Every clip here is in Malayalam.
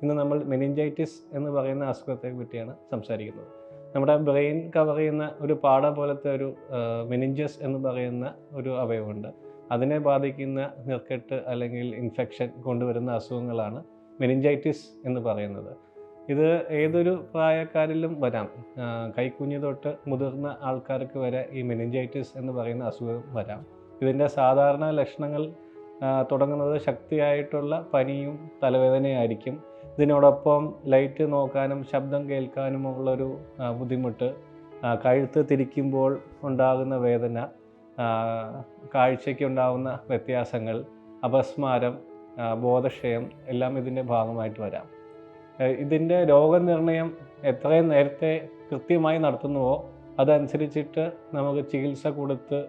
ഇന്ന് നമ്മൾ മെനിഞ്ചൈറ്റിസ് എന്ന് പറയുന്ന അസുഖത്തെ പറ്റിയാണ് സംസാരിക്കുന്നത്. നമ്മുടെ ബ്രെയിൻ കവർ ചെയ്യുന്ന ഒരു പാട പോലത്തെ ഒരു മെനിഞ്ചസ് എന്ന് പറയുന്ന ഒരു അവയവമുണ്ട്. അതിനെ ബാധിക്കുന്ന നീർക്കെട്ട് അല്ലെങ്കിൽ ഇൻഫെക്ഷൻ കൊണ്ടുവരുന്ന അസുഖങ്ങളാണ് മെനിഞ്ചൈറ്റിസ് എന്ന് പറയുന്നത്. ഇത് ഏതൊരു പ്രായക്കാരിലും വരാം. കൈക്കുഞ്ഞ് തൊട്ട് മുതിർന്ന ആൾക്കാർക്ക് വരെ ഈ മെനിഞ്ചൈറ്റിസ് എന്ന് പറയുന്ന അസുഖം വരാം. ഇതിൻ്റെ സാധാരണ ലക്ഷണങ്ങൾ തുടങ്ങുന്നത് ശക്തിയായിട്ടുള്ള പനിയും തലവേദനയായിരിക്കും. ഇതിനോടൊപ്പം ലൈറ്റ് നോക്കാനും ശബ്ദം കേൾക്കാനുമുള്ളൊരു ബുദ്ധിമുട്ട്, കഴുത്ത് തിരിക്കുമ്പോൾ ഉണ്ടാകുന്ന വേദന, കാഴ്ചയ്ക്കുണ്ടാകുന്ന വ്യത്യാസങ്ങൾ, അപസ്മാരം, ബോധക്ഷയം എല്ലാം ഇതിൻ്റെ ഭാഗമായിട്ട് വരാം. ഇതിൻ്റെ രോഗനിർണയം എത്രയും നേരത്തെ കൃത്യമായി നടത്തുന്നുവോ അതനുസരിച്ചിട്ട് നമുക്ക് ചികിത്സ കൊടുത്ത്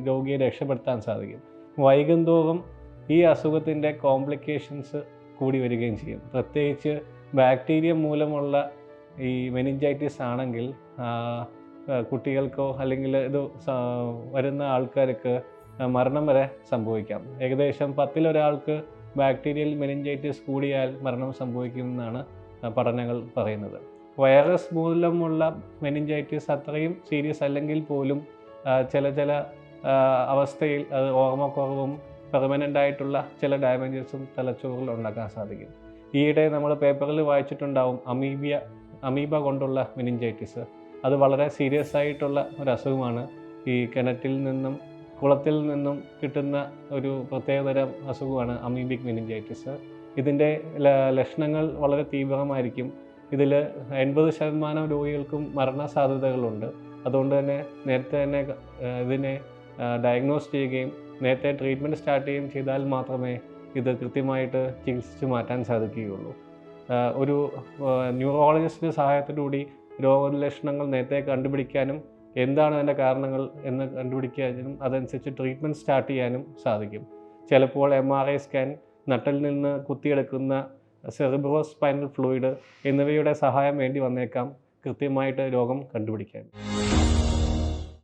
രോഗിയെ രക്ഷപ്പെടുത്താൻ സാധിക്കും. വൈകും തോറും ഈ അസുഖത്തിൻ്റെ കോംപ്ലിക്കേഷൻസ് കൂടി വരികയും ചെയ്യും. പ്രത്യേകിച്ച് ബാക്ടീരിയ മൂലമുള്ള ഈ മെനിഞ്ചൈറ്റിസ് ആണെങ്കിൽ കുട്ടികൾക്കോ അല്ലെങ്കിൽ ഇത് വരുന്ന ആൾക്കാർക്ക് മരണം വരെ സംഭവിക്കാം. ഏകദേശം 10 ഒരാൾക്ക് ബാക്ടീരിയൽ മെനിഞ്ചൈറ്റിസ് കൂടിയാൽ മരണം സംഭവിക്കുമെന്നാണ് പഠനങ്ങൾ പറയുന്നത്. വൈറസ് മൂലമുള്ള മെനിഞ്ചൈറ്റിസ് അത്രയും സീരിയസ് അല്ലെങ്കിൽ പോലും ചില അവസ്ഥയിൽ അത് ഓർമ്മക്കുറവും പെർമനൻ്റ് ആയിട്ടുള്ള ചില ഡാമേജസും തലച്ചോറിൽ ഉണ്ടാക്കാൻ സാധിക്കും. ഈയിടെ നമ്മൾ പേപ്പറിൽ വായിച്ചിട്ടുണ്ടാവും അമീബ കൊണ്ടുള്ള മെനിഞ്ചൈറ്റിസ്. അത് വളരെ സീരിയസ് ആയിട്ടുള്ള ഒരു അസുഖമാണ്. ഈ കിണറ്റിൽ നിന്നും കുളത്തിൽ നിന്നും കിട്ടുന്ന ഒരു പ്രത്യേകതരം അസുഖമാണ് അമീബിക് മെനിഞ്ചൈറ്റിസ്. ഇതിൻ്റെ ലക്ഷണങ്ങൾ വളരെ തീവ്രമായിരിക്കും. ഇതിൽ 80% രോഗികൾക്കും മരണസാധ്യതകളുണ്ട്. അതുകൊണ്ട് തന്നെ നേരത്തെ തന്നെ ഇതിനെ ഡയഗ്നോസ് ചെയ്യുകയും നേരത്തെ ട്രീറ്റ്മെൻറ്റ് സ്റ്റാർട്ട് ചെയ്യുകയും ചെയ്താൽ മാത്രമേ ഇത് കൃത്യമായിട്ട് ചികിത്സിച്ച് മാറ്റാൻ സാധിക്കുകയുള്ളൂ. ഒരു ന്യൂറോളജിസ്റ്റിൻ്റെ സഹായത്തോടുകൂടി രോഗലക്ഷണങ്ങൾ നേരത്തെ കണ്ടുപിടിക്കാനും എന്താണ് അതിൻ്റെ കാരണങ്ങൾ എന്ന് കണ്ടുപിടിക്കാനും അതനുസരിച്ച് ട്രീറ്റ്മെൻറ്റ് സ്റ്റാർട്ട് ചെയ്യാനും സാധിക്കും. ചിലപ്പോൾ MRI സ്കാൻ, നട്ടിൽ നിന്ന് കുത്തിയെടുക്കുന്ന സെറിബ്രോസ്പൈനൽ ഫ്ലൂയിഡ് എന്നിവയുടെ സഹായം വേണ്ടി വന്നേക്കാം കൃത്യമായിട്ട് രോഗം കണ്ടുപിടിക്കാൻ.